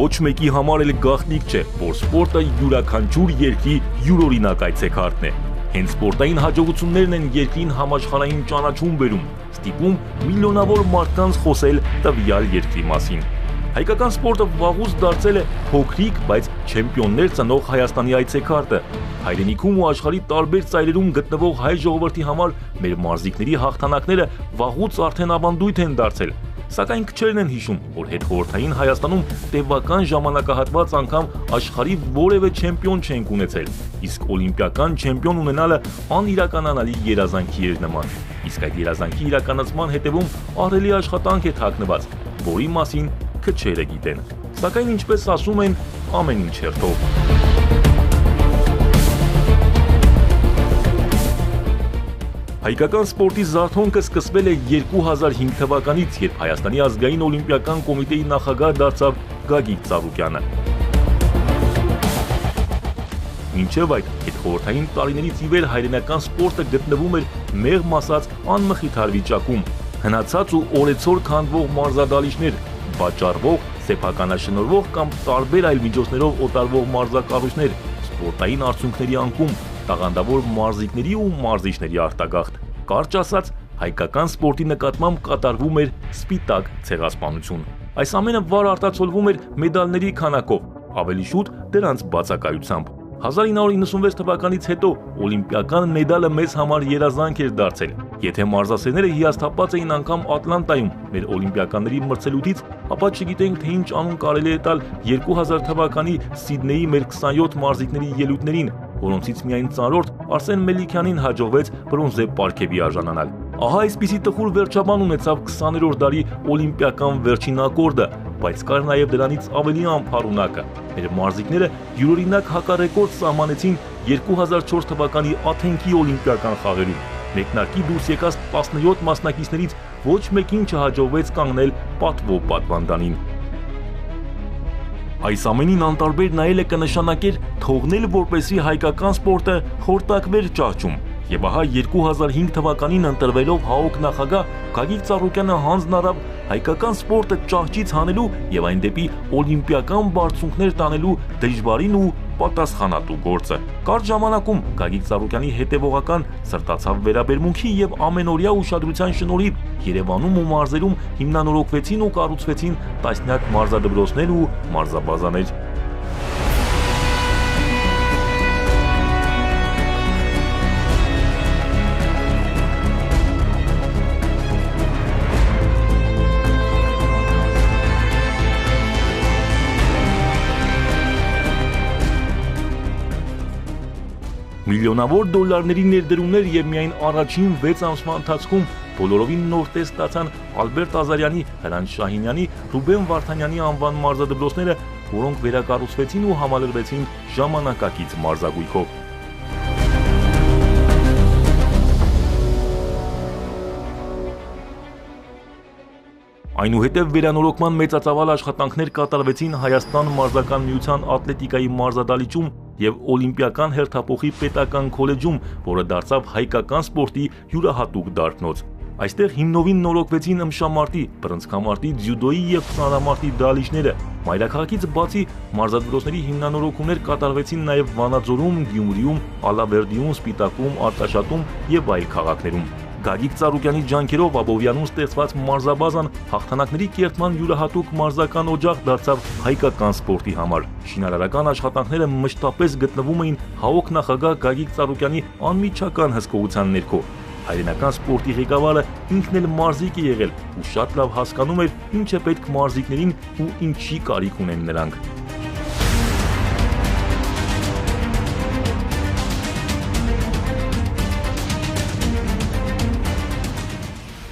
Ոչ մեկի համար էլ գաղտնիք չէ, որ սպորտը յուրաքանչյուր երկրի յուրօրինակ այցեքարտն է։ Հենց սպորտային հաջողություններն են երկրին համաշխարհային ճանաչում բերում, ստիպում միլիոնավոր մարդկանց խոսել տվյալ երկրի մասին։ Հայկական սպորտը վաղուց դարձել է փոքրիկ, բայց չեմպիոններ ծնող Հայաստանի այցեքարտը։ Հայրենիքում ու աշխարհի տարբեր ծայրերում գտնվող հայ ժողովրդի համար մեր մարզիկների հաղթանակները վաղուց արդեն ավանդույթ են դարձել։ Սակայն քչերն են հիշում, որ հետխորհրդային Հայաստանում տևական ժամանակահատված անգամ աշխարհի որևէ չեմպիոն չենք ունեցել, իսկ օլիմպիական չեմպիոն ունենալը անիրականանալի երազանքի էր նման։ Իսկ այդ երազանքի իրականացման հետևում ահռելի աշխատանք է թաքնված, որի մասին քչերը գիտեն։ Սակայն ինչպես ասում են, ամեն ինչ հերթով։ Հայկական սպորտի զարթոնքը սկսվել է 2005 թվականից, երբ Հայաստանի ազգային օլիմպիական կոմիտեի նախագահ դարձավ Գագիկ Ծառուկյանը։ Մինչև այդ հետխորհրդային տարիներից ի վեր հայրենական սպորտը գտնվում էր մեղմ ասած անմխիթար վիճակում։ Հնացած ու օրեցօր քանդվող մարզադահլիճներ, վաճառվող, սեփականաշնորհվող կամ տարբեր այլ միջոցներով օտարվող մարզակառույցներ, սպորտային արդյունքների անկում, տաղանդավոր մարզիկների ու մարզիչների արտագաղթ։ Կարճ ասած, հայկական սպորտի նկատմամբ կատարվում էր սպիտակ ցեղասպանություն։ Այս ամենը վառ արտացոլվում էր մեդալների քանակով, ավելի շուտ դրանց բացակայությամբ։ 1996 թվականից հետո օլիմպիական մեդալը մեզ համար երազանք էր դարձել։ Եթե մարզասերները հիասթափված էին անգամ Ատլանտայում մեր օլիմպիականների մրցելուտից, ապա չգիտենք, թե ինչ անուն կարելի է տալ 2000 թվականի Սիդնեյի մեր 27 մարզիկների ելույթներին, որոնցից միայն ծանրորդ Արսեն Մելիքյանին հաջողվեց բրոնզե պարգևի արժանանալ։ Ահա այսպիսի տխուր վերջաբան ունեցավ 20-րդ դարի օլիմպիական վերջին ակորդը, բայց կար նաև դրանից ավելի անփառունակը։ Մեր մարզիկները յուրօրինակ հակառեկորդ սահմանեցին 2004 թվականի Աթենքի օլիմպիական խաղերում։ Մեկնարկի դուրս եկած 17 մասնակիցներից ոչ մեկին չհաջողվեց կանգնել պատվո պատվանդանին։ Այս ամենին անտարբեր նայելը կնշանակեր թողնել, որպեսզի հայկական սպորտը խորտակվեր ճահճում։ Եվ ահա 2005 թվականին ընտրվելով ՀԱՕԿ նախագահ Գագիկ Ծառուկյանը հանձն առավ հայկական սպորտը ճահճից հանելու եւ այն դեպի օլիմպիական բարձունքներ տանելու դժվարին ու պատասխանատու գործը։ Կարճ ժամանակում Գագիկ Ծառուկյանի հետևողական սրտացավ վերաբերմունքի եւ ամենօրյա ուշադրության շնորհիվ Երևանում ու մարզերում հիմնանորոգվեցին ու կառուցվեցին տասնյակ մարզադպրոցներ ու մարզաբազաներ։ Միլիոնավոր դոլարների ներդրումներ եւ միայն առաջին 6 ամսվա ընթացքում բոլորովին նոր տեսք ստացան Ալբերտ Ազարյանի, Հրանտ Շահինյանի, Ռուբեն Վարդանյանի անվան մարզադպրոցները, որոնք վերակառուցվեցին ու համալրվեցին ժամանակակից մարզագույքով։ Այնուհետև վերանորոգման մեծածավալ աշխատանքներ կատարվեցին Հայաստան մարզական միության ատլետիկայի մարզադահլիճում եւ օլիմպիական հերթափոխի պետական քոլեջում, որը դարձավ հայկական սպորտի յուրահատուկ դարբնոց։ Այստեղ հիմնովին նորոգվեցին ըմբշամարտի, բռնցքամարտի, ձյուդոյի եւ ծանրամարտի դահլիճները։ Մայրաքաղաքից բացի մարզադպրոցների հիմնանորոգումներ կատարվեցին նաեւ Վանաձորում, Գյումրիում, Ալավերդիում, Սպիտակում, Արտաշատում եւ այլ քաղաքներում։ Գագիկ Ծառուկյանի ջանքերով Աբովյանում ստեղծված մարզաբազան հաղթանակների կերտման յուրահատուկ մարզական օջախ դարձավ հայկական սպորտի համար։ Շինարարական աշխատանքները մշտապես գտնվում էին ՀԱՕԿ նախագահ Գագիկ Ծառուկյանի անմիջական հսկողության ներքո։ Հայրենական սպորտի ղեկավարը ինքն էլ մարզիկ է եղել ու շատ լավ հասկանում էր ինչ է պետք մարզիկներին ու ինչի կարիք ունեն նրանք։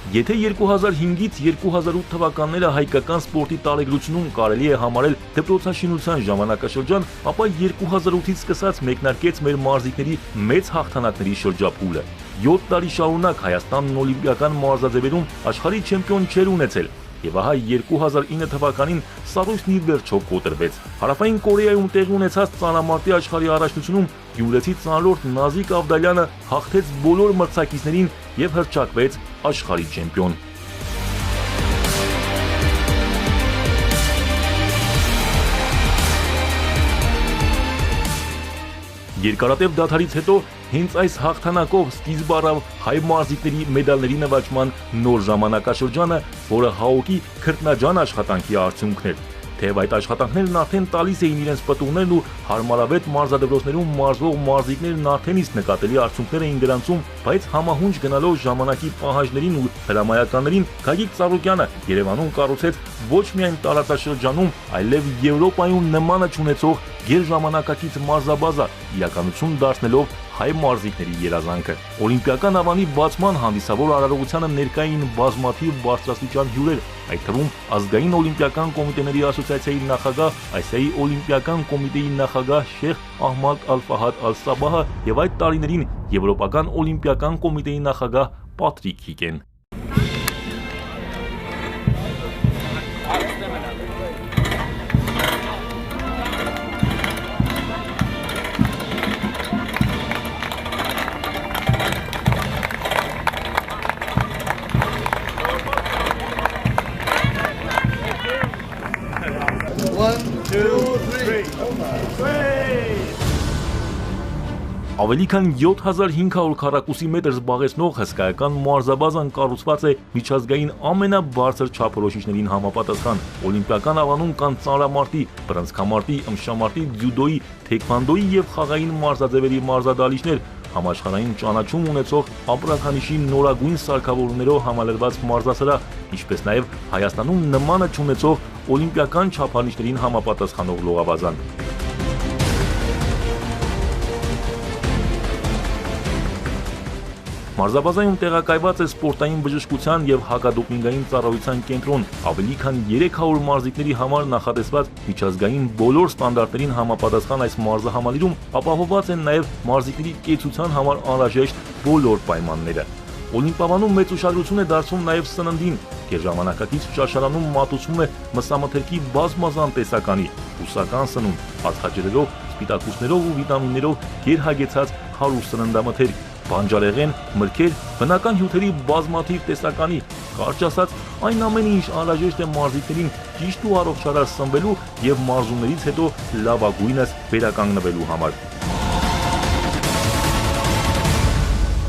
Եթե 2005-ից 2008 թվականները հայկական սպորտի տարեգրությունում կարելի է համարել դպրոցաշինության ժամանակաշրջան, ապա 2008-ից սկսած մեկնարկեց մեր մարզիկների մեծ հաղթանակների շրջափուլը։ 7 տարի շարունակ Հայաստանն օլիմպիական մարզաձևերում աշխարհի չեմպիոն չէր ունեցել, եւ ահա 2009 թվականին Սառույցն ի վերջո կոտրվեց։ Հարավային Կորեայում տեղի ունեցած ծանրամարտի աշխարհի առաջնությունում գյումրեցի ծանրորդ Նազիկ Ավդալյանը հաղթեց բոլոր մրցակիցներին եւ հռչակվեց աշխարհի չեմպիոն։ Երկարատև դադարից հետո հենց այս հաղթանակով սկիզբ առավ հայ մարզիկների մեդալների նվաճման նոր ժամանակաշրջանը, որը ՀԱՕԿ-ի քրտնաջան աշխատանքի արդյունքն էր։ Թեև այդ աշխատանքներն արդեն տալիս էին իրենց պտուղներն ու հարմարավետ մարզադպրոցներում մարզվող մարզիկներն արդեն իսկ նկատելի արդյունքներ էին դրանցում, բայց համահունչ գնալով ժամանակի պահանջներին ու հրամայականներին Գագիկ Ծառուկյանը Երևանում կառուցեց ոչ միայն տարածաշրջանում, այլև Եվրոպայում նմանը չունեցող գերժամանակակից մարզաբազա, իրականություն դարձնելով հայ մարզիկների երազանքը։ Օլիմպիական ավանի բացման հանդիսավոր արարողությանը ներկա էին բազմաթիվ բարձրաստիճան հյուրեր, այդ թվում ազգային օլիմպիական կոմիտեների ասոցիացիայի նախագահ, Ասիայի օլիմպիական կոմիտեի նախագահ Շեխ Ահմադ Ալ-Ֆահադ Ալ-Սաբահը եւ այդ տարիներին Եվրոպական օլիմպիական կոմիտեի նախագահ Պատրիկ Հիկեն։ Ավելի քան 7500 քառակուսի մետր զբաղեցնող հսկայական մարզաբազան կառուցված է միջազգային ամենաբարձր չափորոշիչներին համապատասխան։ Օլիմպիական ավանում կան ծանրամարտի, բռնցքամարտի, ըմբշամարտի, ձյուդոյի, թեքվանդոյի եւ խաղային մարզաձևերի մարզադահլիճներ, համաշխարհային ճանաչում ունեցող ապրանքանիշի նորագույն սարքավորումներով համալրված մարզասրահ, ինչպես նաեւ Հայաստանում նմանը չունեցող օլիմպիական չափանիշներին համապատասխանող լողավազան։ Մարզաբազայում տեղակայված է սպորտային բժշկության եւ հակադոպինգային ծառայության կենտրոն, ավելի քան 300 մարզիկների համար նախատեսված միջազգային բոլոր ստանդարտներին համապատասխան այս մարզահամալիրում ապահովված են նաեւ մարզիկների կեցության համար անհրաժեշտ բոլոր պայմանները։ Օլիմպիադանում մեծ ուշադրություն է դարձվում նաեւ սննդին, գերժամանակակից ճաշարանում մատուցվում է մսամթերքի բազմազան տեսականի, բուսական սնունդ, ածխաջրերով, սպիտակուցներով ու վիտամիններով գերհագեցած հարուստ սննդամթերք, բանջարեղեն, մրգեր, բնական հյութերի բազմաթիվ տեսականի, կարճ ասած, այն ամենը, ինչ անհրաժեշտ է մարզիկներին ճիշտ ու առողջարար սնվելու եւ մարզումներից հետո լավագույնս վերականգնվելու համար։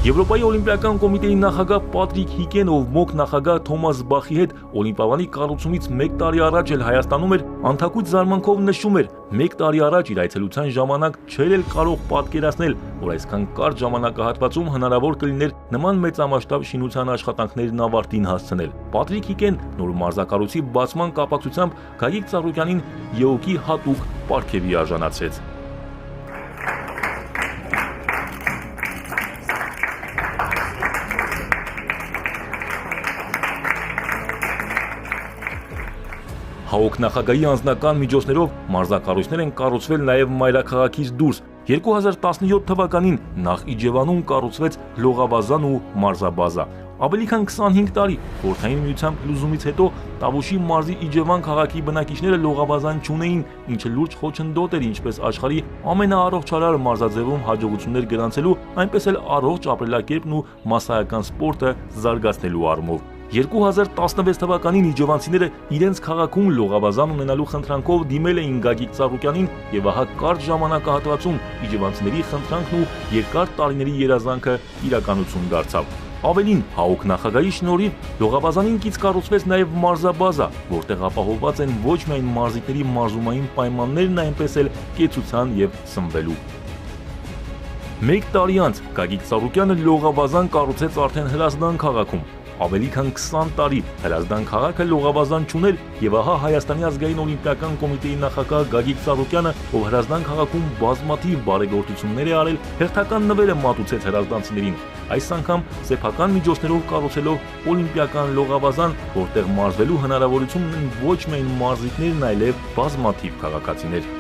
Եվրոպայի օլիմպիական կոմիտեի նախագահ Պատրիկ Հիկեն, ով ՄՕԿ նախագահ Թոմաս Բախի հետ օլիմպիադանի կառուցումից 1 տարի առաջ էլ Հայաստանում էր, անթակույց զարմանքով նշում էր. 1 տարի առաջ իր այցելության ժամանակ չէր էլ կարող պատկերացնել, որ այսքան կարճ ժամանակահատվածում հնարավոր կլիներ նման մեծամասշտաբ շինության աշխատանքներն ավարտին հասցնել։ Պատրիկ Հիկեն նոր մարզակառույցի բացման կապակցությամբ Գագիկ Ծառուկյանին ԵՕԿ-ի հատուկ պարգևի արժանացրեց։ ՀԱՕԿ նախագահի անձնական միջոցներով մարզակառույցներ են կառուցվել նաև մայրաքաղաքից դուրս։ 2017 թվականին նախ Իջևանում կառուցվեց լողավազան ու մարզաբազա։ Ավելի քան 25 տարի Խորհրդային Միության փլուզումից հետո Տավուշի մարզի Իջևան քաղաքի բնակիչները լողավազան չունեին, ինչը լուրջ խոչընդոտ էր ինչպես աշխարհի ամենաառողջարար մարզաձևում հաջողություններ գրանցելու, այնպես էլ առողջ ապրելակերպն ու մասսայական սպորտը զարգացնելու առումով։ 2016 թվականին իջևանցիները իրենց քաղաքում լողավազան ունենալու խնդրանքով դիմել էին Գագիկ Ծառուկյանին եւ ահա կարճ ժամանակահատվածում իջևանցիների խնդրանքն ու երկար տարիների երազանքը իրականություն դարձավ։ Ավելին, ՀԱՕԿ նախագահի շնորհիվ լողավազանին կից կառուցվեց նաև մարզաբազա, որտեղ ապահովված են ոչ միայն մարզիկների մարզումային պայմաններն, այնպես էլ կեցության եւ սնվելու։ 1 տարի անց Գագիկ Ծառուկյանը լողավազան կառուցեց արդեն Հրազդան քաղաքում։ Ավելի քան 20 տարի Հրազդան քաղաքը լողավազան չուներ եւ ահա Հայաստանի ազգային օլիմպիական կոմիտեի նախագահ Գագիկ Ծառուկյանը, ով Հրազդան քաղաքում բազմաթիվ բարեգործություններ է արել, հերթական նվեր է մատուցեց հրազդանցիներին։ Այս անգամ սեփական միջոցներով կառուցելով օլիմպիական լողավազան, որտեղ մարզվելու հնարավորություն ունեն ոչ միայն մարզիկներն, այլև բազմաթիվ քաղաքացիներ։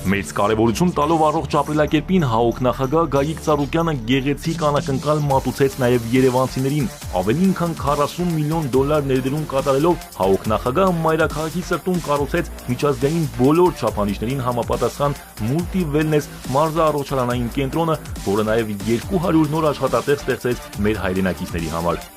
Մեծ կարևորություն տալով առողջ ապրելակերպին ՀԱՕԿ նախագահ Գագիկ Ծառուկյանը գեղեցիկ անակնկալ մատուցեց նաև երևանցիներին։ Ավելին քան $40 միլիոն ներդրում կատարելով ՀԱՕԿ նախագահը մայրաքաղաքի սրտում կառուցեց միջազգային բոլոր չափանիշներին համապատասխան մուլտի վելնես մարզաառողջարանային կենտրոնը, որը նաև 200 նոր աշխատատեղ ստեղծեց մեր հայրենակիցների համար։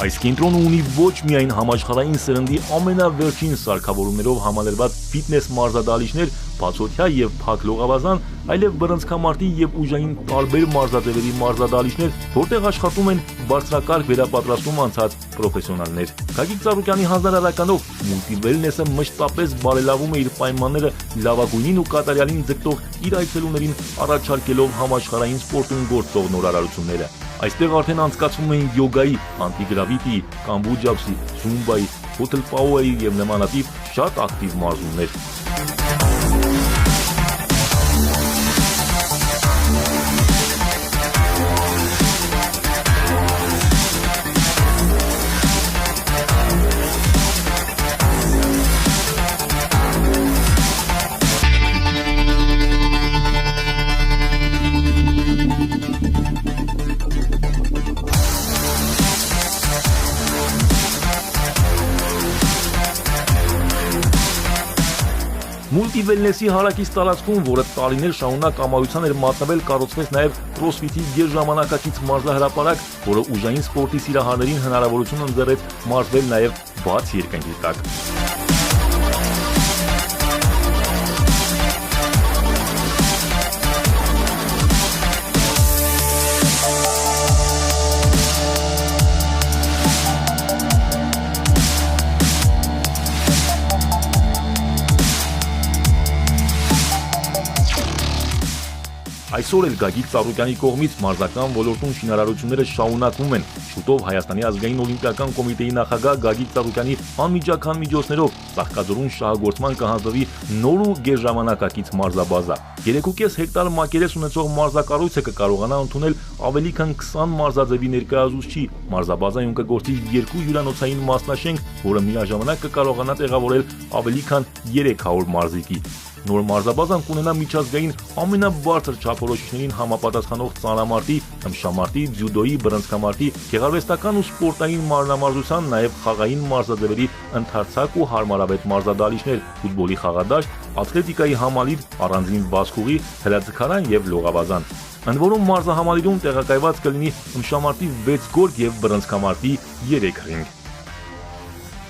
Այս կենտրոնը ունի ոչ միայն համաշխարհային սերնդի ամենավերջին սարքավորումներով համալրված ֆիթնես մարզադահլիճներ, բացօթյա եւ փակ լողավազան, այլև բռնցքամարտի եւ ուժային տարբեր մարզաձևերի մարզադահլիճներ, որտեղ աշխատում են բարձրակարգ վերապատրաստում անցած պրոֆեսիոնալներ։ Գագիկ Ծառուկյանի հանձնարարականով մուլտիվելնեսը մշտապես բարելավում է իր պայմանները լավագույնին ու կատարյալին ձգտող իր այցելուներին առաջարկելով համաշխարհային սպորտում գործող նորարարությունները։ Այստեղ արդեն անցկացվում են յոգայի, անտիգրավիտի, կամբուջապսի, զումբայի, հոթել պաուերի եւ նմանատիպ շատ ակտիվ մարզումներ։ Մուլտիվելնեսի հարակից տարածքում, որը տարիներ շարունակ ամայության էր մատնվել, կառուցվեց նաև կրոսֆիթի գերժամանակակից մարզահրապարակ, որը ուժային սպորտի սիրահարներին հնարավորություն ընձեռեց մարզվել նաև բաց երկնքի տակ։ Այսօր էլ Գագիկ Ծառուկյանի կողմից մարզական ոլորտում շինարարությունները շարունակվում են։ Շուտով Հայաստանի ազգային օլիմպիական կոմիտեի նախագահ Գագիկ Ծառուկյանի անմիջական միջոցներով Ծաղկաձորում շահագործման կհանձնվի նոր ու գերժամանակակից մարզաբազա։ 3.5 հեկտար մակերես ունեցող մարզակառույցը կկարողանա ընդունել ավելի քան 20 մարզաձևի ներկայացուցիչ։ Մարզաբազայում կգործի 2 հյուրանոցային մասնաշենք, որը միաժամանակ կկարողանա տեղավորել ավելի քան 300 մարզիկի։ Նոր մարզաբազան կունենա միջազգային ամենաբարձր չափորոշիչներին համապատասխանող ծանրամարտի, ըմբշամարտի, ձյուդոյի, բռնցքամարտի, գեղարվեստական ու սպորտային մարմնամարզության, նաև խաղային մարզաձևերի ընդարձակ ու հարմարավետ մարզադահլիճներ, ֆուտբոլի խաղադաշտ, ատլետիկայի համալիր, առանձին բասկուղի, հրաձգարան եւ լողավազան։ Ընդ որում մարզահամալիրում տեղակայված կլինի ըմբշամարտի 6 գորգ եւ բռնցքամարտի 3 ռինգ։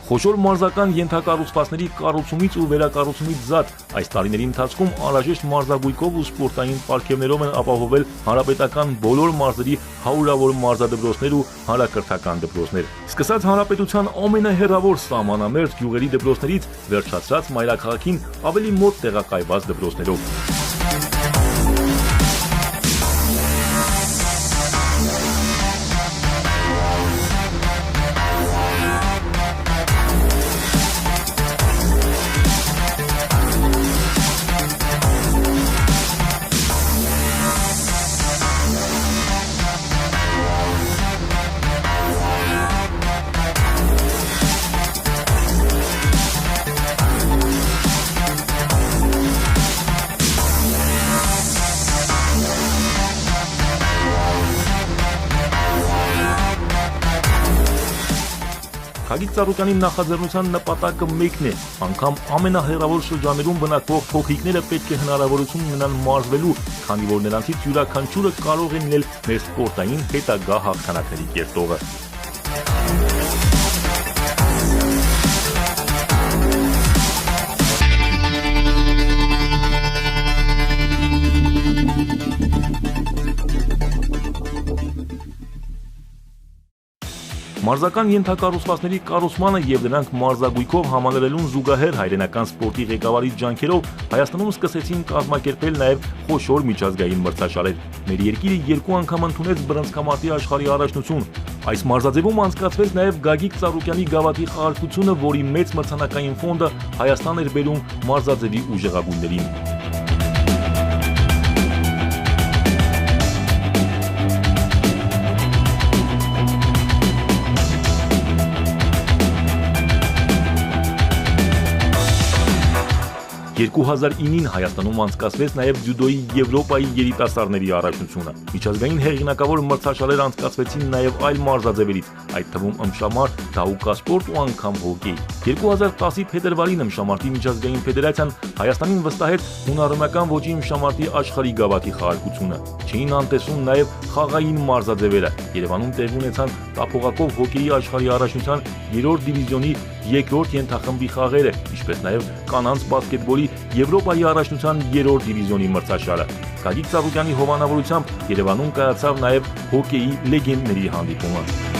Խոշոր մարզական ենթակառուցվածքների կառուցումից ու վերակառուցումից զատ այս տարիների ընթացքում անհրաժեշտ մարզագույքով ու սպորտային պարգևներով են ապահովել հանրապետական բոլոր մարզերի հարյուրավոր մարզադպրոցներ ու հանրակրթական դպրոցներ։ Սկսած հանրապետության ամենահեռավոր սահմանամերձ գյուղերի դպրոցներից, վերջացրած մայրաքաղաքին ավելի մոտ տեղակայված դպրոցներով։ Գագիկ Ծառուկյանի նախաձեռնության նպատակը մեկն է, անգամ ամենահեռավոր շրջաններում բնակվող փոքրիկները պետք է հնարավորություն ունենան մարզվելու, քանի որ նրանցից յուրաքանչյուրը կարող է լինել մեր սպորտային հետագա հաղթանակների կերտողը։ Մարզական ենթակառուցվածքների կառուցմանը եւ դրանք մարզագույքով համալրելուն զուգահեռ հայրենական սպորտի ղեկավարի ջանքերով Հայաստանում սկսեցին կազմակերպել նաեւ խոշոր միջազգային մրցաշարեր։ Մեր երկիրը 2 անգամ ընդունեց բռնցքամարտի աշխարհի առաջնություն։ Այս մարզաձևում անցկացվեց նաեւ Գագիկ Ծառուկյանի գավաթի խաղարկությունը, որի մեծ մրցանակային ֆոնդը Հայաստան էր բերում մարզաձևի ուժեղագույններին։ (2009-ին) Հայաստանում անցկացվեց նաև ձյուդոյի Եվրոպայի երիտասարդների առաջնությունը։ Միջազգային հեղինակավոր մրցաշարեր անցկացվեցին նաև այլ մարզաձևերից, այդ թվում ըմբշամարտ, դահուկասպորտ ու անգամ հոկեյ։ 2010-ի փետրվարին ըմբշամարտի միջազգային ֆեդերացիան Հայաստանին վստահեց հունարենական ոճի ըմբշամարտի աշխարհի գավաթի խաղարկությունը։ Չէին անտեսում նաև խաղային մարզաձևերը։ Երևանում տեղի ունեցան տափողակով հոկեյի աշխարհի առաջնության 3-րդ դիվիզիոնի երկրորդ ենթախմբի խաղերը, ինչպես նաև կանանց բասկետբոլի Եվրոպայի առաջնության 3-րդ դիվիզիոնի մրցաշարը։ Գագիկ Ծառուկյանի հովանավորությամբ Երևանում կայացավ նաև հոկեյի լեգենդների հանդիպումը։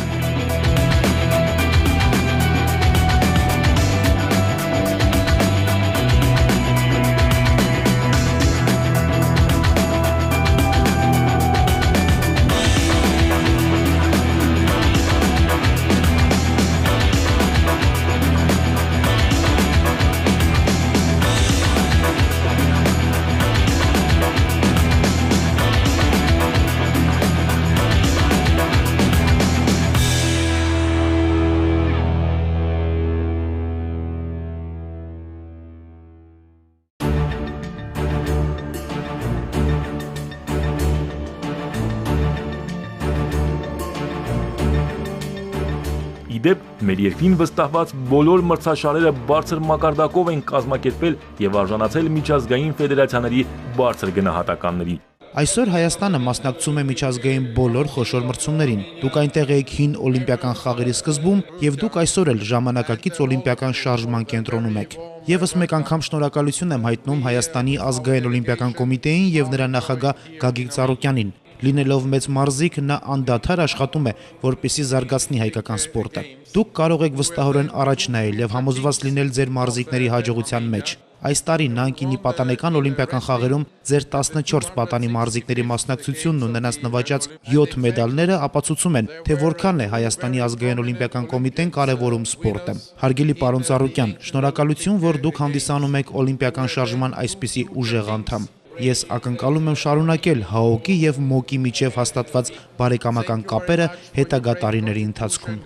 Իդեպ, մեր երկրին վստահված բոլոր մրցաշարերը բարձր մակարդակով են կազմակերպել եւ արժանացել միջազգային ֆեդերացիաների բարձր գնահատականների։ Այսօր Հայաստանը մասնակցում է միջազգային բոլոր խոշոր մրցումներին։ Դուք այնտեղ եք հին օլիմպիական խաղերի սկզբում եւ դուք այսօր էլ ժամանակակից օլիմպիական շարժման կենտրոնում եք։ Եվս մեկ անգամ շնորհակալություն եմ հայտնում Հայաստանի ազգային օլիմպիական կոմիտեին եւ նրա նախագահ Գագիկ Ծառուկյանին։ Լինելով մեծ մարզիկ, նա անդադար աշխատում է, որպեսզի զարգացնի հայկական սպորտը։ Դուք կարող եք վստահորեն առաջ նայել եւ համոզված լինել ձեր մարզիկների հաջողության մեջ։ Այս տարի Նանկինի պատանեկան օլիմպիական խաղերում ձեր 14 պատանի մարզիկների մասնակցությունն ու նրանց նվաճած 7 մեդալները ապացուցում են, թե որքան է Հայաստանի ազգային օլիմպիական կոմիտեն կարևորում սպորտը։ Հարգելի պարոն Ծառուկյան, շնորհակալություն, որ դուք հանդիսանում եք օլիմպիական շարժման այսպիսի ուժեղ անդամ։ Ես ակնկալում եմ շարունակել ՀԱՕԿ-ի եւ ՄՕԿ-ի միջև հաստատված բարեկամական կապերը հետագա տարիների ընթացքում։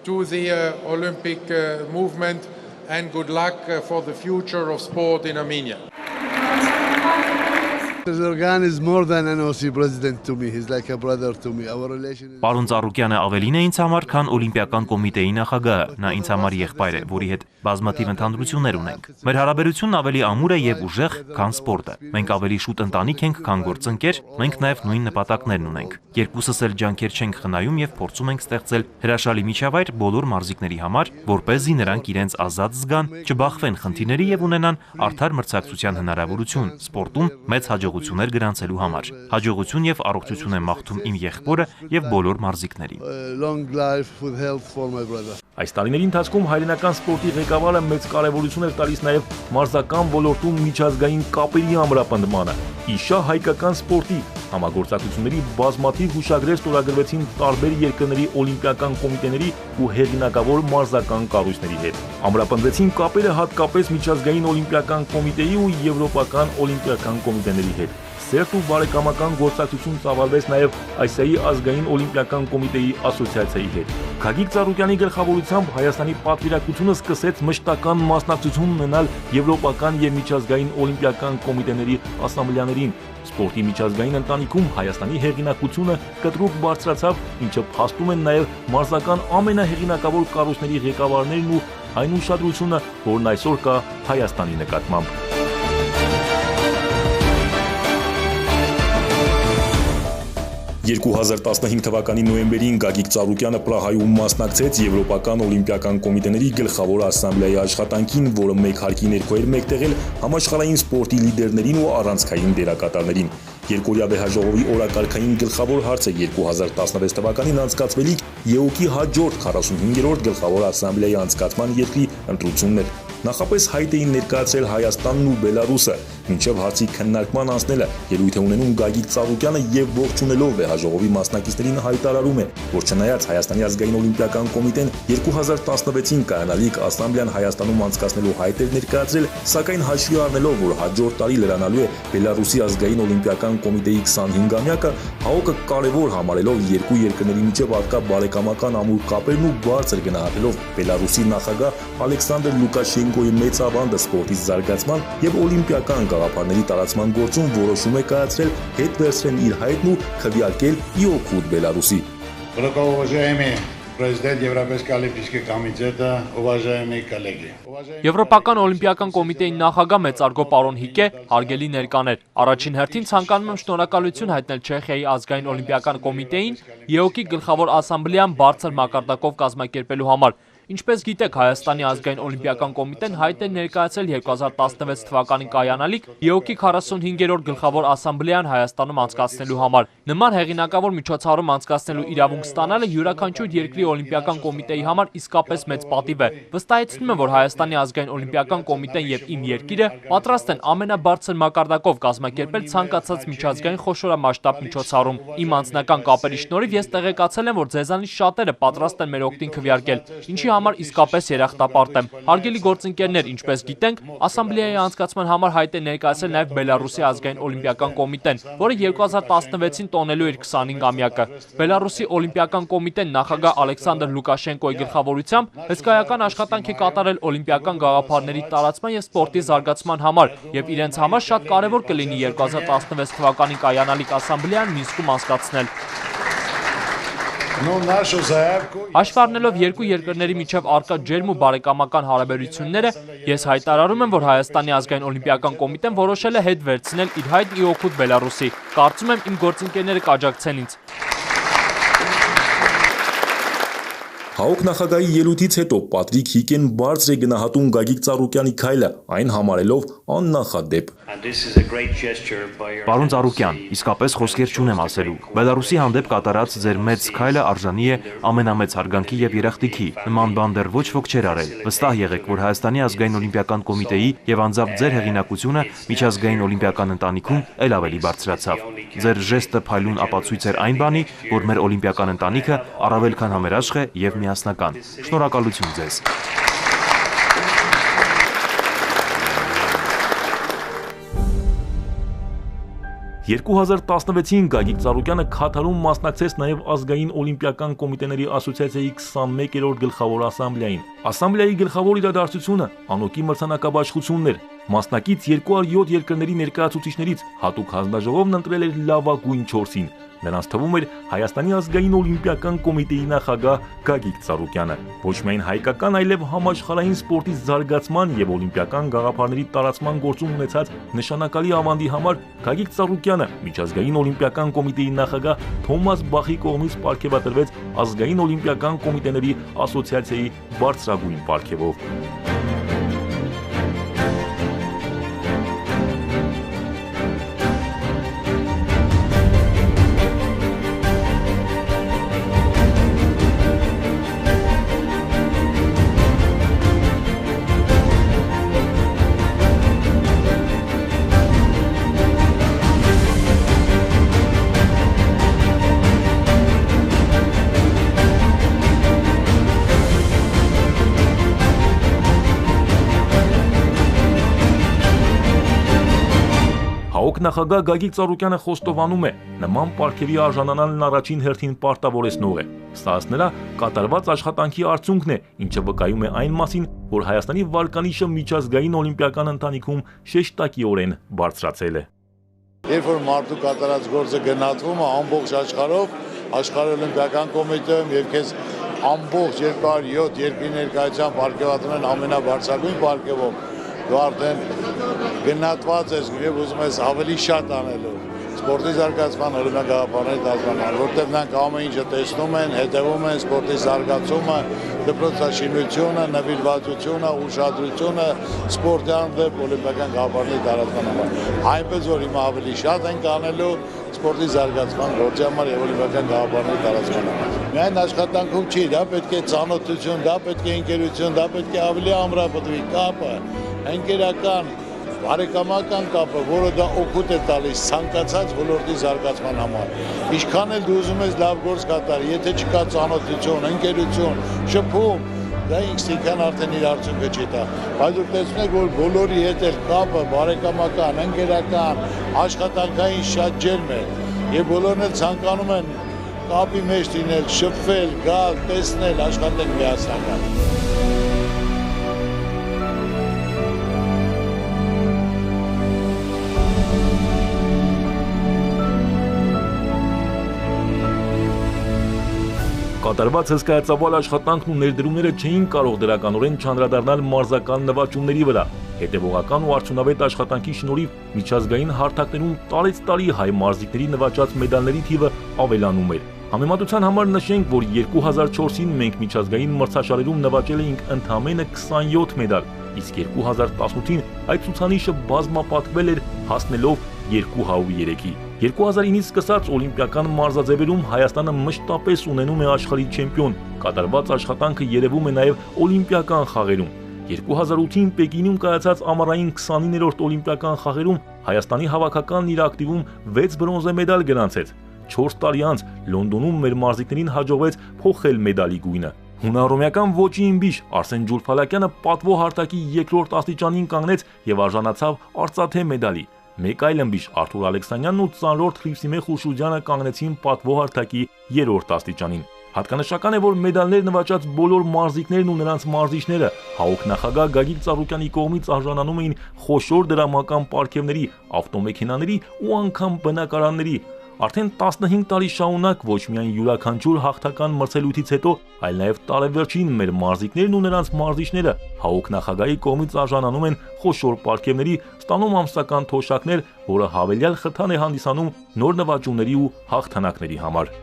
To the Olympic movement and good luck for the future of sport in Armenia. Erdogan is more than an OC president to me. He's like a brother to me. Our relation is... Պարոն Ծառուկյանը ավելին է ինձ համար, քան օլիմպիական կոմիտեի նախագահը։ Նա ինձ համար եղբայր է, որի հետ բազմաթիվ ընդհանրություններ ունենք։ Մեր հարաբերությունն ավելի ամուր է եւ ուժեղ, քան սպորտը։ Մենք ավելի շուտ ընտանիք ենք, քան գործընկեր, մենք նաեւ նույն նպատակներն ունենք։ Երկուսս էլ ջանքեր չենք խնայում եւ փորձում ենք ստեղծել հրաշալի միջավայր բոլոր մարզիկների համար, որպեսզի նրանք իրենց ազատ զգան, չբախվեն խնդիրների եւ ունենան արդար մրցակցության հնարավորություն սպորտում մեծ հաջողություններ գրանցելու համար։ Հաջողություն եւ առողջություն եմ մաղթում իմ եղբորը եւ բոլոր մարզիկներին։ Long life with health for my brother. Այս տարիների ընթացքում հայրենական սպորտի ղեկավարը մեծ կարևորություն էր տալիս նաև մարզական ոլորտում միջազգային կապերի ամրապնդմանը։ Իշա հայկական սպորտի համագործակցությունների բազմաթիվ հուշագրեր ստորագրվեցին տարբեր երկրների օլիմպիական կոմիտեների ու հեղինակավոր մարզական կառույցների հետ։ Ամրապնդվեցին կապերը հատկապես միջազգային օլիմպիական կոմիտեի ու եվրոպական օլիմպիական կոմիտեների հետ։ Սերտ ու բարեկամական գործակցություն ծավալվեց նաև Ասիայի ազգային օլիմպիական կոմիտեի ասոցիացիայի հետ։ Գագիկ Ծառուկյանի գլխավորությամբ Հայաստանի պատվիրակությունը սկսեց մշտական մասնակցություն ունենալ եվրոպական եւ միջազգային օլիմպիական կոմիտեների ասամբլեաներին։ Սպորտի միջազգային ընտանիքում Հայաստանի հեղինակությունը կտրուկ բարձրացավ, ինչը փաստում են նաև մարզական ամենահեղինակավոր կառույցների ղեկավարներն ու այն ուշադրությունը, որն այսօր կա Հայաստանի նկատմամբ։ 2015 թվականի նոյեմբերին Գագիկ Ծառուկյանը Պրահայում մասնակցեց Եվրոպական օլիմպիական կոմիտեների գլխավոր ասամբլեայի աշխատանքին, որը մեկ հարկի ներքո էր մեկտեղել համաշխարհային սպորտի լիդերներին ու առանցքային դերակատարներին։ Երկօրյա վեհաժողովի օրակարգային գլխավոր հարցը 2016 թվականին անցկացվելիք ԵՕԿ-ի հաջորդ 45-րդ գլխավոր ասամբլեայի անցկացման երկրի ընտրությունն էր։ Նախապես հայտ էին ներկայացրել Հայաստանն ու Բելարուսը, մինչև հարցի քննարկման անցնելը ելույթ է ունենում Գագիկ Ծառուկյանը եւ ողջունելով վեհաժողովի մասնակիցներին հայտարարում է, որ չնայած Հայաստանի ազգային օլիմպիական կոմիտեն 2016-ին կայանալիք ասամբլեան Հայաստանում անցկացնելու հայտ էր ներկայացրել, սակայն հաշվի առնելով, որ հաջորդ տարի լրանալու է Բելարուսի ազգային օլիմպիական կոմիտեի 25-ամյակը, ՀԱՕԿ-ը կարևոր համարելով երկու երկրների միջև առկա բարեկամական ամուր կապերն ու բարձր գնահատելով Բելարուսի նախագահ Ալեքսանդր Լուկաշենկոյի մեծ ավանդը սպորտի զարգացման եւ օլիմպիական գաղափարների տարածման գործում որոշում է կայացրել հետ վերցնել իր հայտն ու քվեարկել ի օգուտ Բելարուսի։ Президент Европейского олимпийского комитета, уважаемые коллеги. Եվրոպական օլիմպիական կոմիտեի նախագահ մեծարգո պարոն Հիկե, հարգելի ներկաներ, առաջին հերթին ցանկանում եմ շնորհակալություն հայտնել Չեխիայի ազգային օլիմպիական կոմիտեին ԵՕԿ-ի գլխավոր ասամբլեան բարձր մակարդակով կազմակերպելու համար։ Ինչպես գիտեք, Հայաստանի ազգային օլիմպիական կոմիտեն հայտ է ներկայացրել 2016 թվականին կայանալիք ԵՕԿ-ի 45-րդ գլխավոր ասամբլեան Հայաստանում անցկացնելու համար։ Նման հեղինակավոր միջոցառում անցկացնելու իրավունք ստանալը յուրաքանչյուր երկրի օլիմպիական կոմիտեի համար իսկապես մեծ պատիվ է։ Վստահեցնում եմ, որ Հայաստանի ազգային օլիմպիական կոմիտեն եւ իմ երկիրը պատրաստ են ամենաբարձր մակարդակով կազմակերպել ցանկացած միջազգային խոշորամասշտաբ միջոցառում։ Իմ անձնական կապերի շնորհիվ ես տեղեկացել եմ, որ ձեզանից շատերը պատրաստ են մեր օգտին քվեարկել, ինչի համար իսկապես երախտապարտ եմ։ Հարգելի գործընկերներ, ինչպես գիտենք, ասամբլեայի անցկացման համար հայտ է ներկայացել նաև Բելարուսի ազգային օլիմպիական կոմիտեն, որը 2016-ին տոնելու էր 25-ամյակը։ Բելարուսի օլիմպիական կոմիտեն նախագահ Ալեքսանդր Լուկաշենկոյի գլխավորությամբ հսկայական աշխատանք է կատարել օլիմպիական գաղափարների տարածման եւ սպորտի զարգացման համար, եւ իրենց համար շատ կարեւոր կլինի 2016 թվականին կայանալիք ասամբլեան Մինսկում անցկացնել։ Հաշվի առնելով երկու երկրների միջև առկա ջերմ ու բարեկամական հարաբերությունները, ես հայտարարում եմ, որ Հայաստանի ազգային օլիմպիական կոմիտեն որոշել է հետ վերցնել իր հայտն ի օգուտ Բելարուսի։ Կարծում եմ իմ գործընկերները կաջակցեն ինձ։ ՀԱՕԿ նախագահի ելույթից հետո Պատրիկ Հիկեն բարձր է գնահատում Գագիկ Ծառուկյանի քայլը, այն համարելով աննախադեպ։ Պարոն Ծառուկյան, իսկապես խոսքեր չունեմ ասելու։ Բելարուսի հանդեպ կատարած ձեր մեծ քայլը արժանի է ամենամեծ հարգանքի եւ երախտիքի։ Նման բան դեռ ոչ ոք չէր արել։ Վստահ եղեք, որ Հայաստանի ազգային օլիմպիական կոմիտեի եւ անձամբ ձեր հեղինակությունը միջազգային օլիմպիական ընտանիքում ել ավելի բարձրացավ։ Ձեր ժեստը փայլուն ապացույց էր այն բանի, որ մեր օլիմպիական ընտանիքը առավել քան համերաշխ է եւ միասնական։ Շնորհակալություն ձեզ։ «2016-ին Գագիկ Ծառուկյանը Քաթարում մասնակցեց նաև ազգային օլիմպիական կոմիտեների ասոցիացիայի 21-րդ գլխավոր ասամբլեային։ Ասամբլեայի գլխավոր իրադարձությունը անօկի մրցանակաբաշխությունն էր։ Մասնակից 207 երկրների ներկայացուցիչներից հատուկ հանձնաժողովն ընտրել էր լավագույն 4-ին։ Նրանց թվում էր Հայաստանի ազգային օլիմպիական կոմիտեի նախագահ Գագիկ Ծառուկյանը։ Ոչ միայն հայկական, այլև համաշխարհային սպորտի զարգացման եւ օլիմպիական գաղափարների տարածման գործում ունեցած նշանակալի ավանդի համար Գագիկ Ծառուկյանը միջազգային օլիմպիական կոմիտեի նախագահ Թոմաս Բախի կողմից պարգևատրվեց ազգային օլիմպիական կոմիտեների ասոցիացիայի բարձրագույն պարգևով։ ՀԱՕԿ նախագահ Գագիկ Ծառուկյանը խոստովանում է, նման պարգևի արժանանալն առաջին հերթին պարտավորեցնող է։ Սա նրա կատարված աշխատանքի արդյունքն է, ինչը վկայում է այն մասին, որ Հայաստանի վարկանիշը միջազգային օլիմպիական ընտանիքում շեշտակիորեն բարձրացել է։ Երբ որ մարդու կատարած գործը գնահատվում է ամբողջ աշխարհով, աշխարհի օլիմպիական կոմիտեում եւ քեզ ամբողջ 207 երկրի ներկայությամբ պարգևատրեն ամենաբարձրագույն պարգևով, դու արդեն գնահատված ես եւ ուզում ես ավելի շատ անելու։ սպորտի զարգացման օրինագաղափարների դասական, որտեղ նրանք ամեն ինչը տեսնում են, հետևում են սպորտի զարգացումը, դպրոցաշինությունը, նվիրվածությունը, ուշադրությունը սպորտյան դեպ օլիմպիական գաղափարների տարածման համար։ Այնպես որ հիմա ավելի շատ ենք անելու սպորտի զարգացման գործի համար եւ օլիմպիական գաղափարների տարածման համար։ Միայն աշխատանքում չի, դա պետք է ծանոթություն, դա պետք է ընկերություն, դա պետք է ավելի ամրապնդվի կապը, ընկերական բարեկամական կապը, որը դա օգուտ է տալիս ցանկացած ոլորտի զարգացման համար։ Ինչքան էլ դու ուզում ես լավ գործ կատարել, եթե չկա ծանոթություն, ընկերություն, շփում, դա ինքնին արդեն իր արդյունքը չի տա։ Բայց դուք տեսնում եք, որ բոլորի հետ էլ կապը բարեկամական, ընկերական, աշխատանքային շատ ջերմ է, եւ բոլորն էլ ցանկանում են կապի մեջ լինել, շփվել, գալ, տեսնել, աշխատել միասնական։ Կատարված հսկայածավալ աշխատանքն ու ներդրումները չէին կարող դրականորեն չանդրադառնալ մարզական նվաճումների վրա։ Հետևողական ու արդյունավետ աշխատանքի շնորհիվ միջազգային հարթակներում տարեց տարի հայ մարզիկների նվաճած մեդալների թիվը ավելանում էր։ Համեմատության համար նշենք, որ 2004-ին մենք միջազգային մրցաշարերում նվաճել էինք ընդամենը 27 մեդալ, իսկ 2018-ին այդ ցուցանիշը բազմապատկվել էր, հասնելով 203-ի։ 2009-ից սկսած օլիմպիական մարզաձևերում Հայաստանը մշտապես ունենում է աշխարհի չեմպիոն, կատարված աշխատանքը երևում է նաև օլիմպիական խաղերում։ 2008-ին Պեկինում կայացած ամառային 29-րդ օլիմպիական խաղերում Հայաստանի հավաքականն իր ակտիվում 6 բրոնզե մեդալ գրանցեց։ 4 տարի անց Լոնդոնում մեր մարզիկներին հաջողվեց փոխել մեդալի գույնը։ Հունարոմեական ոճի իմբիշ Արսեն Ջուլֆալակյանը պատվո հարթակի 2-րդ աստիճանին կանգնեց եւ արժանացավ արծաթե մեդալի։ Մեկ այլ ըմբիշ Արթուր Ալեքսանյանն ու ծանրորդ Խրիփսիմե Խուրշուդյանը կանգնեցին պատվո հարթակի 3-րդ աստիճանին։ Հատկանշական է, որ մեդալներ նվաճած բոլոր մարզիկներն ու նրանց մարզիչները ՀԱՕԿ նախագահ Գագիկ Ծառուկյանի կողմից արժանանում էին խոշոր դրամական պարգևների, ավտոմեքենաների ու անգամ բնակարանների։ Արդեն 15 տարի շարունակ ոչ միայն յուրաքանչյուր հաղթական մրցելույթից հետո, այլ նաև տարեվերջին մեր մարզիկներն ու նրանց մարզիչները ՀԱՕԿ նախագահի կողմից արժանանում են խոշոր պարգևների, ստանում ամսական թոշակներ, որը հավելյալ խթան է հանդիսանում նոր նվաճումների ու հաղթանակների համար։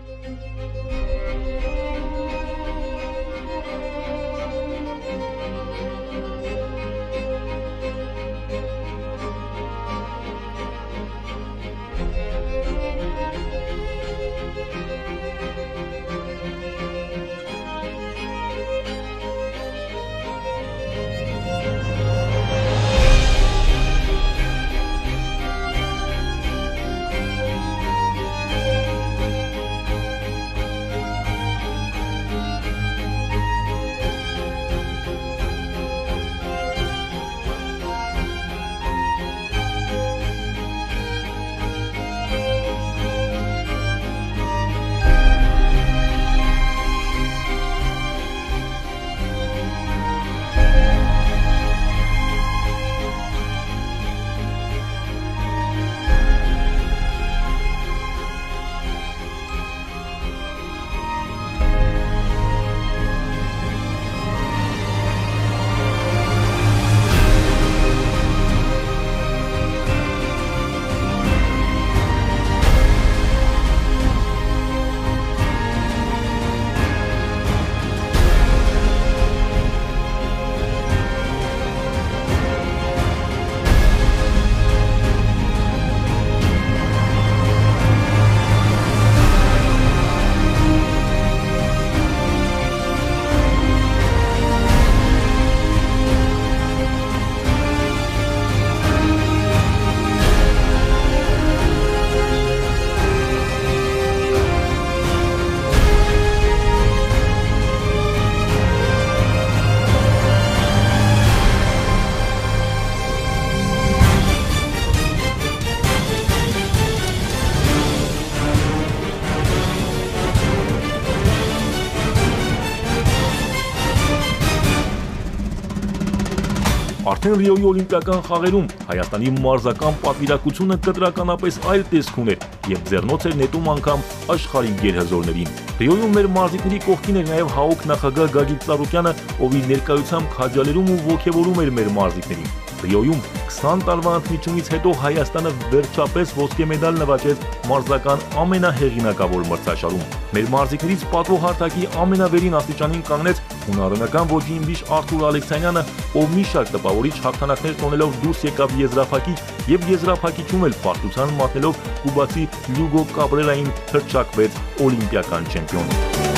Արդեն Ռիոյի օլիմպիական խաղերում Հայաստանի մարզական պատվիրակությունը կտրականապես այլ տեսք ուներ եւ ձեռնոց էր նետում անգամ աշխարհի գերհզորներին։ Ռիոյում մեր մարզիկների կողքին էր նաեւ ՀԱՕԿ նախագահ Գագիկ Ծառուկյանը, ով իր ներկայությամբ քաջալերում ու ողջևորում էր մեր մարզիկներին։ Ռիոյում 20 տարվա ընդմիջումից հետո Հայաստանը վերջապես ոսկե մեդալ նվաճեց մարզական ամենահեղինակավոր մրցաշարում։ Մեր մարզիկներից պատվո-հարթակի ամենավերին աստիճանին կանգնեց հունարենական ոճի իմբիշ Արթուր Ալեքսանյանը, ով մի շարք տպավորիչ հաղթանակներ տոնելով դուրս եկավ եզրափակիչ եւ եզրափակիչում էլ պարտության մատնելով կուբացի Լյուգո Կաբրերային հռչակվեց օլիմպիական չեմպիոն։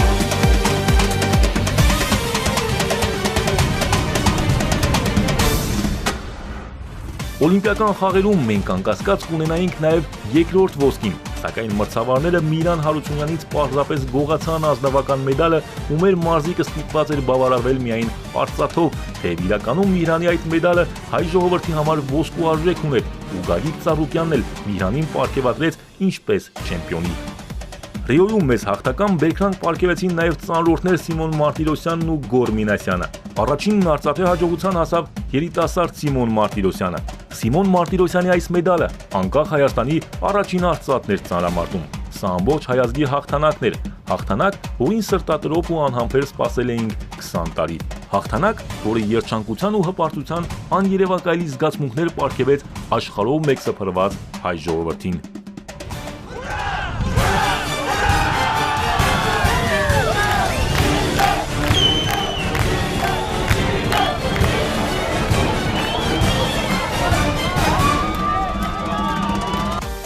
Օլիմպիական խաղերում մենք անկասկած կունենայինք նաև երկրորդ ոսկին, սակայն մրցավարները Միրան Հարությունյանից պարզապես գողացան ազնվական մեդալը, ու մեր մարզիկը ստիպված էր բավարարվել միայն արծաթով, թեև իրականում Միրանի այդ մեդալը հայ ժողովրդի համար ոսկու արժեք ուներ, ու Գագիկ Ծառուկյանն էլ Միրանին պարգևատրեց ինչպես չեմպիոնի։ Ռիոյում մեզ հաղթական բերքրանք պարգևեցին նաև ծանրորդներ Սիմոն Մարտիրոսյանն ու Գոր Մինասյանը։ Առաջինն արծաթե հաջողության հասավ երիտասարդ Սիմոն Մարտիրոսյանը։ Սիմոն Մարտիրոսյանի այս մեդալը անկախ Հայաստանի առաջին արծաթն էր ծանրամարտում։ Սա ամբողջ հայազգի հաղթանակն էր, հաղթանակ, որին սրտատրոփ ու անհամբեր սպասել էինք 20 տարի։ Հաղթանակ, որը երջանկության ու հպարտության աներևակայելի զգացմունքներ պարգևեց աշխարհով մեկ սփռված հայ ժողովրդին։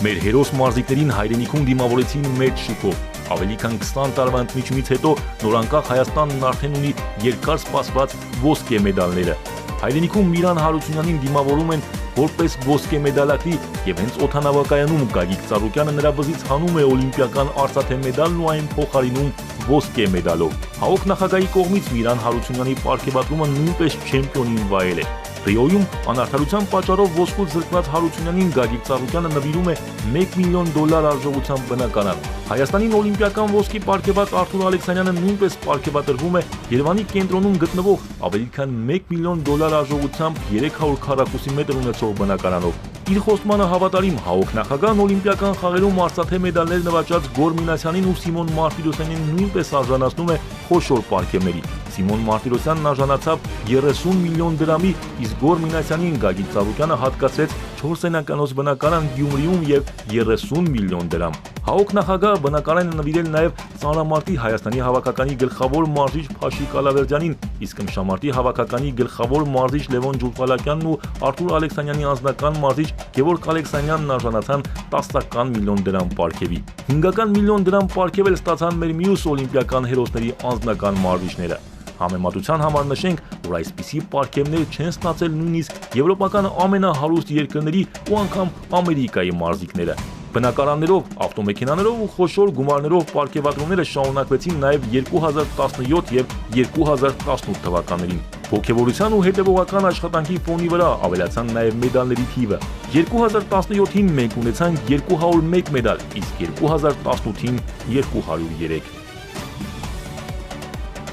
Մեր հերոս մարզիկներին հայրենիքում դիմավորեցին մեծ շուկով։ Ավելի քան 20 տարվա ընդմիջումից հետո նորանկախ Հայաստանն արդեն ունի երկար սպասված ոսկե մեդալները։ Հայրենիքում Միրան Հարությունյանին դիմավորում են որպես ոսկե մեդալակրի եւ հենց օդանավակայանում Գագիկ Ծառուկյանը նրա բզից հանում է օլիմպիական արծաթե մեդալն ու այն փոխարինում ոսկե մեդալով։ ՀԱՕԿ նախագահի կողմից Միրան Հարությունյանի պարգևատրումը նույնպես չեմպիոնին վայել է։ Ռիոյում անարդարության պատճառով ոսկու զրկված Հարությունյանին Գագիկ Ծառուկյանը նվիրում է $1 միլիոն արժողությամբ բնակարան։ Հայաստանին օլիմպիական ոսկի պարգևած Արթուր Ալեքսանյանը նույնպես պարգևատրվում է Երևանի կենտրոնում գտնվող ավելի քան $1 միլիոն արժողությամբ 300 քառակուսի մետր ունեցող բնակարանով։ Իր խոստմանը հավատարիմ ՀԱՕԿ նախագահն օլիմպիական խաղերում արծաթե մեդալներ նվաճած Գոր Մինասյանին ու Սիմոն Մարտիրոսյանին նույնպես արժանացնում է խոշոր պարգևների։ Սիմոն Մարտիրոսյանն արժանացավ 30 միլիոն դրամի, իսկ Գոր Մինասյանին Գագիկ Ծառուկյանը հատկացրեց 4 սենյականոց բնակարան Գյումրիում եւ 30 միլիոն դրամ։ ՀԱՕԿ նախագահը բնակարանը նվիրել նաև ծանրամարտի Հայաստանի հավաքականի գլխավոր մարզիչ Փաշիկ Ալավերդյանին, իսկ ըմբշամարտի հավաքականի գլխավոր մարզիչ Լևոն Ջուլֆալակյանն ու Արթուր Ալեքսանյանի անձնական մարզիչ Գևորգ Ալեքսանյանն արժանացան 10 միլիոն դրամ պարգևի։ 5 միլիոն դրամ պարգև էլ ստացան մեր մյուս օլիմպիական հերոսների անձնական մարզիչները։ Համեմատության համար նշենք, որ այսպիսի պարգևներ չեն ստացել նույնիսկ եվրոպական ամենահարուստ երկրների ու անգամ Ամերիկայի մարզիկները։ Բնակարաններով, ավտոմեքենաներով ու խոշոր գումարներով պարգևատրումները շարունակվեցին նաև 2017 եւ 2018 թվականներին։ Հոգևորության ու հետևողական աշխատանքի ֆոնի վրա ավելացան նաև մեդալների թիվը։ 2017-ին մենք ունեցանք 201 մեդալ, իսկ 2018-ին 203։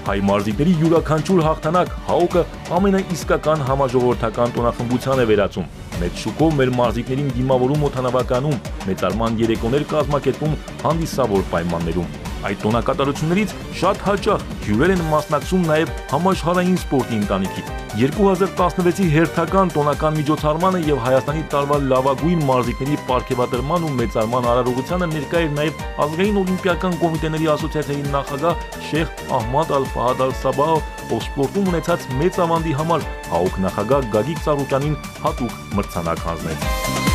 Հայ մարզիկների յուրաքանչյուր հաղթանակ ՀԱՕԿ-ը ամենաիսկական համաժողովրդական տոնախմբության է վերածում։ Մեծ շուկով մեր մարզիկներին դիմավորում օդանավականում, մեծարման երեկոներ կազմակերպում հանդիսավոր պայմաններում։ Այդ տոնակատարություններից շատ հաճախ հյուրեր են մասնակցում նաև համաշխարհային սպորտի ընտանիքի։ 2016-ի հերթական տոնական միջոցառմանը եւ Հայաստանի տարվա լավագույն մարզիկների պարգևատրման ու մեծարման արարողությանը ներկա էր նաև Ազգային օլիմպիական կոմիտեների ասոցիացիայի նախագահ Շեխ Ահմադ Ալ-Ֆահադ Ալ-Սաբահը, ով սպորտում ունեցած մեծ ավանդի համար ՀԱՕԿ նախագահ Գագիկ Ծառուկյանին հատուկ մրցանակ հանձնեց։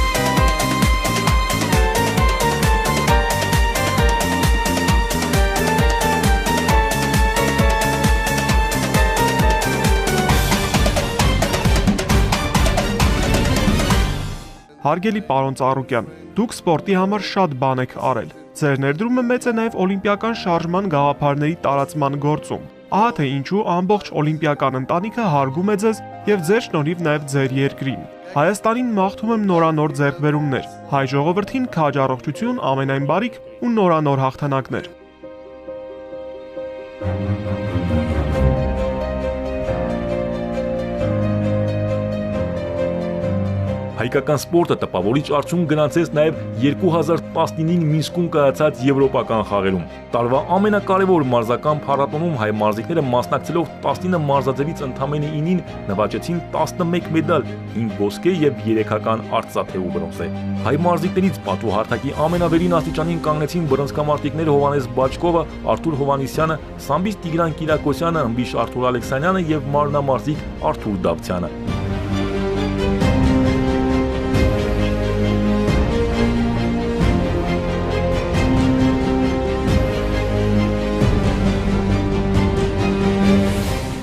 Հարգելի պարոն Ծառուկյան, դուք սպորտի համար շատ բան եք արել։ Ձեր ներդրումը մեծ է նաև օլիմպիական շարժման գաղափարների տարածման գործում։ Ահա թե ինչու ամբողջ օլիմպիական ընտանիքը հարգում է ձեզ եւ ձեր շնորհիվ նաև ձեր երկրին։ Հայաստանին մաղթում եմ նորանոր ձեռքբերումներ, հայ ժողովրդին քաջ առողջություն, ամենայն բարիք ու նորանոր հաղթանակներ։ Հայկական սպորտը տպավորիչ արդյունք գնացեց նաև 2019-ին Մինսկում կայացած եվրոպական խաղերում։ Տարվա ամենակարևոր մարզական փառատոնում հայ մարզիկները մասնակցելով 19 մարզաձևից ընդամենը 9-ին նվաճեցին 11 մեդալ, 5 ոսկե եւ 3-ական արծաթե ու բրոնզե։ Հայ մարզիկներից պատուհարթակի ամենավերին աստիճանին կանգնեցին բռնցքամարտիկներ Հովհաննես Բաչկովը, Արթուր Հովհաննիսյանը, սամբիստ Տիգրան Կիրակոսյանը, ըմբիշ Արթուր Ալեքսանյանը եւ մարմնամարզիկ Արթուր Դավթյանը։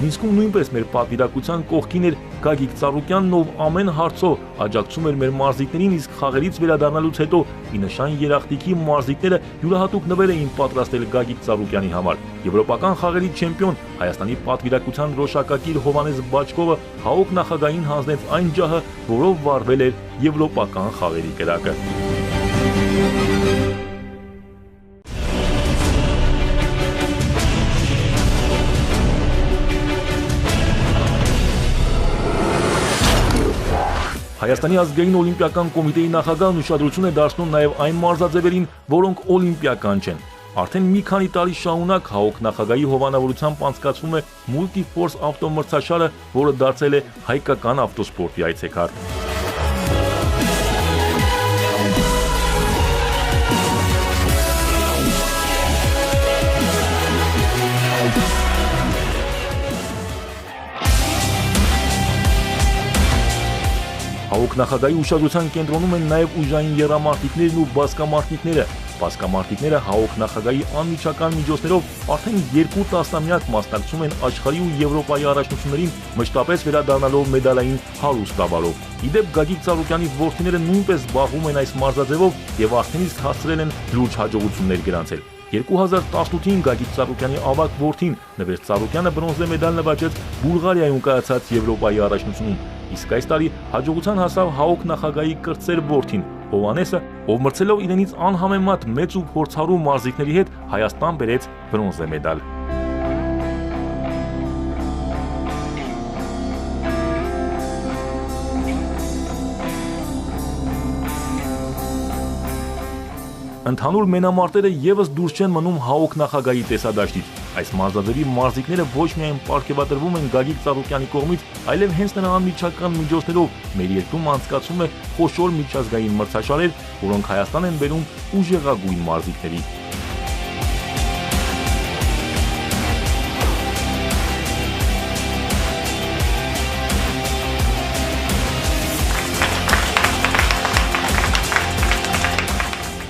Մինսկում նույնպես մեր պատվիրակության կողքին էր Գագիկ Ծառուկյանն, ով ամեն հարցով աջակցում էր մեր մարզիկներին, իսկ խաղերից վերադառնալուց հետո ի նշան երախտիկի մարզիկները յուրահատուկ նվեր էին պատրաստել Գագիկ Ծառուկյանի համար։ Եվրոպական խաղերի չեմպիոն Հայաստանի պատվիրակության դրոշակակիր Հովհաննես Բաչկովը ՀԱՕԿ նախագահին հանձնեց այն ջահը, որով վարվել էր եվրոպական խաղերի կրակը։ Հայաստանի ազգային օլիմպիական կոմիտեի նախագահն ուշադրություն է դարձնում նաև այն մարզաձևերին, որոնք օլիմպիական չեն։ Արդեն մի քանի տարի շարունակ ՀԱՕԿ նախագահի հովանավորությամբ անցկացվում է Multi-Force ավտոմրցաշարը, որը դարձել է հայկական ավտոսպորտի այցեքարտ։ ՀԱՕԿ նախագահի ուշադրության կենտրոնում են նաև ուժային եռամարտիկներն ու բասկամարտիկները։ Բասկամարտիկները ՀԱՕԿ նախագահի անմիջական միջոցներով արդեն 2 տասնամյակ մասնակցում են աշխարհի ու Եվրոպայի առաջնություններին, մշտապես վերադառնալով մեդալային հարուստ ավարով։ Ի դեպ Գագիկ Ծառուկյանի որդիները նույնպես զբաղվում են այս մարզաձևով եւ արդեն իսկ հասցրել են լուրջ հաջողություններ գրանցել։ 2018-ին Գագիկ Ծառուկյանի ավագ որդին Նվեր Ծառուկյանը բրոնզե մեդալ նվաճեց Բուլղարիայում կայացած Եվրոպայի առաջնությունում, իսկ այս տարի հաջողության հասավ ՀԱՕԿ նախագահի կրտսեր որդին Հովհաննեսը, ով մրցելով իրենից անհամեմատ մեծ ու փորձառու մարզիկների հետ Հայաստան բերեց բրոնզե մեդալ։ Ընդհանուր մենամարտերը եւս դուրս չեն մնում ՀԱՕԿ նախագահի տեսադաշտից։ Այս մարզաձևի մարզիկները ոչ միայն պարգևատրվում են Գագիկ Ծառուկյանի կողմից, այլև հենց նրա անմիջական միջոցներով մեր երկրում անցկացվում է խոշոր միջազգային մրցաշարեր, որոնք Հայաստան են բերում ուժեղագույն մարզիկների։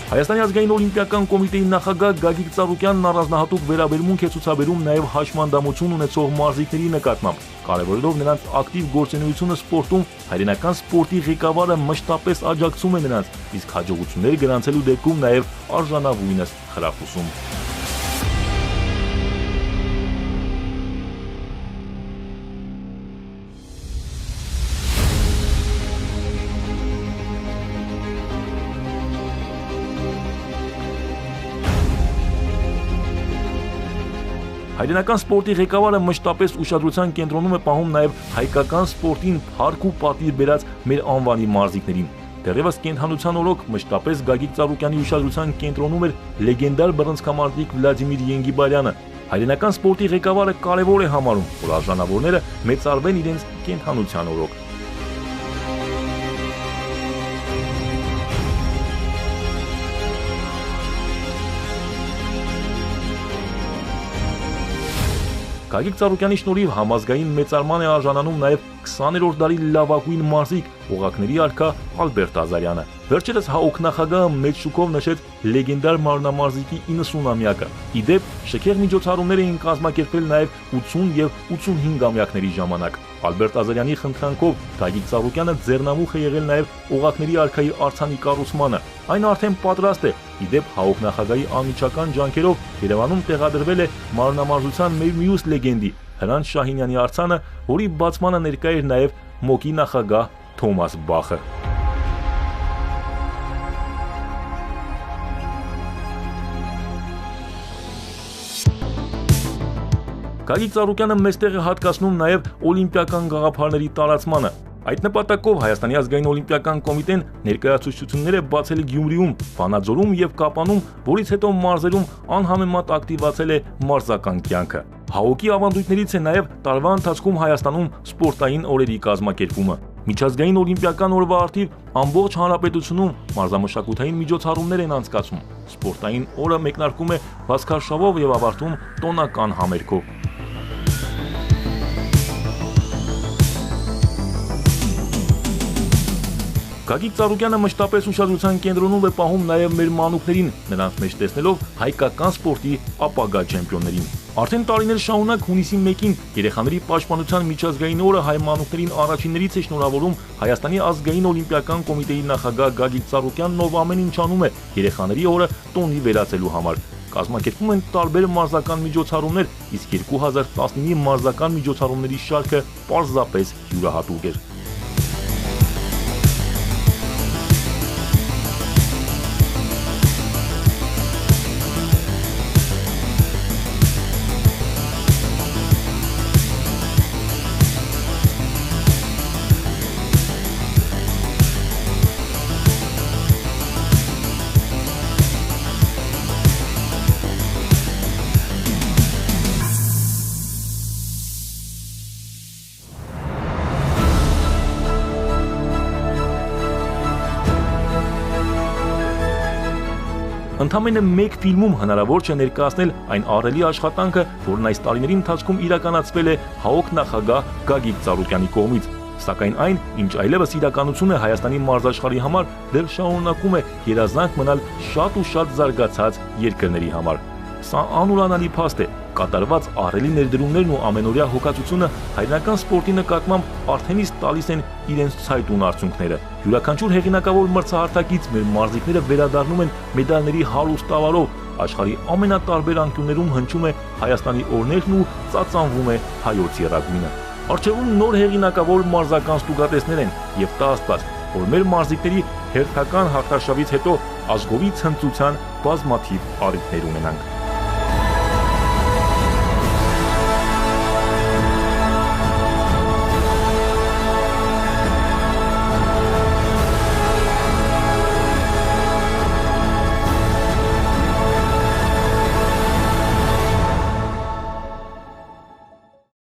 Հայաստանի ազգային օլիմպիական կոմիտեի նախագահ Գագիկ Ծառուկյանն առանձնահատուկ վերաբերմունք է ցուցաբերում նաև հաշմանդամություն ունեցող մարզիկների նկատմամբ, կարևորելով նրանց ակտիվ գործունեությունը սպորտում, հայրենական սպորտի ղեկավարը մշտապես աջակցում է նրանց, իսկ հաջողություններ գրանցելու դեպքում նաև արժանավույնս խրախուսում։ Հայրենական սպորտի ղեկավարը մշտապես ուշադրության կենտրոնում է պահում նաև հայկական սպորտին փառք ու պատիվ բերած մեր անվանի մարզիկներին։ Դեռևս կենդանության օրոք մշտապես Գագիկ Ծառուկյանի ուշադրության կենտրոնում էր լեգենդար բռնցքամարտիկ Վլադիմիր Ենգիբարյանը։ Հայրենական սպորտի ղեկավարը կարևոր է համարում, որ արժանավորները մեծարվեն իրենց կենդանության օրոք։ Գագիկ Ծառուկյանի շնորհիվ համազգային մեծարման է արժանանում նաև 20-րդ դարի լավագույն մարզիկ, օղակների արքա Ալբերտ Ազարյանը։ Վերջերս ՀԱՕԿ նախագահը մեծ շուկով նշեց լեգենդար մարմնամարզիկի 90-ամյակը։ Ի դեպ, շքեղ միջոցառումներ էին կազմակերպվել նաև 80 եւ 85-ամյակների ժամանակ։ Ալբերտ Ազարյանի խնդրանքով Գագիկ Ծառուկյանը ձեռնամուխ է եղել նաև օղակների արքայի արձանի կառուցմանը։ Այն արդեն պատրաստ է։ Ի դեպ, ՀԱՕԿ նախագահի անմիջական ջանքերով Երևանում տեղադրվել է մարմնամարզության մեր մյուս լեգենդի Հրանտ Շահինյանի արձանը, որի բացմանը ներկա էր նաև ՄՕԿ-ի նախագահ Թոմաս Բախը։ Գագիկ Ծառուկյանը մեծ տեղ է հատկացնում նաև օլիմպիական գաղափարների տարածմանը։ Այդ նպատակով Հայաստանի ազգային օլիմպիական կոմիտեն ներկայացուցիչներ է բացել Գյումրիում, Վանաձորում եւ Կապանում, որից հետո մարզերում անհամեմատ ակտիվացել է մարզական կյանքը։ ՀԱՕԿ-ի ավանդույթներից է նաև տարվա ընթացքում Հայաստանում սպորտային օրերի կազմակերպումը։ Միջազգային օլիմպիական օրվա առթիվ ամբողջ հանրապետությունում մարզամշակութային միջոցառումներ են անցկացվում։ Սպորտային օրը մեկնարկում է բացքարշավով եւ ավարտում տոնական համերգով։ Գագիկ Ծառուկյանը մշտապես ուշադրության կենտրոնում է պահում նաև մեր մանուկներին, նրանց մեջ տեսնելով հայկական սպորտի ապագա չեմպիոններին։ Արդեն տարիներ շարունակ հունիսի 1-ին երեխաների պաշտպանության միջազգային օրը հայ մանուկներին առաջիններից է շնորհավորում Հայաստանի ազգային օլիմպիական կոմիտեի նախագահ Գագիկ Ծառուկյանն, ով ամեն ինչ անում է երեխաների օրը տոնի վերածելու համար։ Կազմակերպվում են տարբեր մարզական միջոցառումներ, իսկ 2019-ի մարզական միջոցառումների շարքը պարզապես յուրահատուկ էր։ Ընդամենը մեկ ֆիլմում հնարավոր չէ ներկայացնել այն ահռելի աշխատանքը, որն այս տարիների ընթացքում իրականացվել է ՀԱՕԿ նախագահ Գագիկ Ծառուկյանի կողմից, սակայն այն, ինչ այլևս իրականություն է Հայաստանի մարզաշխարհի համար, դեռ շարունակում է երազանք մնալ շատ ու շատ զարգացած երկրների համար։ Սա անուրանալի փաստ է, կատարված ահռելի ներդրումներն ու ամենօրյա հոգացությունը հայրենական սպորտի նկատմամբ արդեն իսկ տալիս են իրենց ցայտուն արդյունքները։ Յուրաքանչյուր հեղինակավոր մրցահարթակից մեր մարզիկները վերադառնում են մեդալների հարուստ տավարով, աշխարհի ամենատարբեր անկյուններում հնչում է Հայաստանի օրներն ու ծածանվում է հայոց եռագույնը։ Առջևում նոր հեղինակավոր մարզական ստուգատեսներ են եւ տա Աստված, որ մեր մարզիկների հերթական հաղթարշավից հետո ազգովի ցնծության բազմաթիվ առիթներ ունենանք։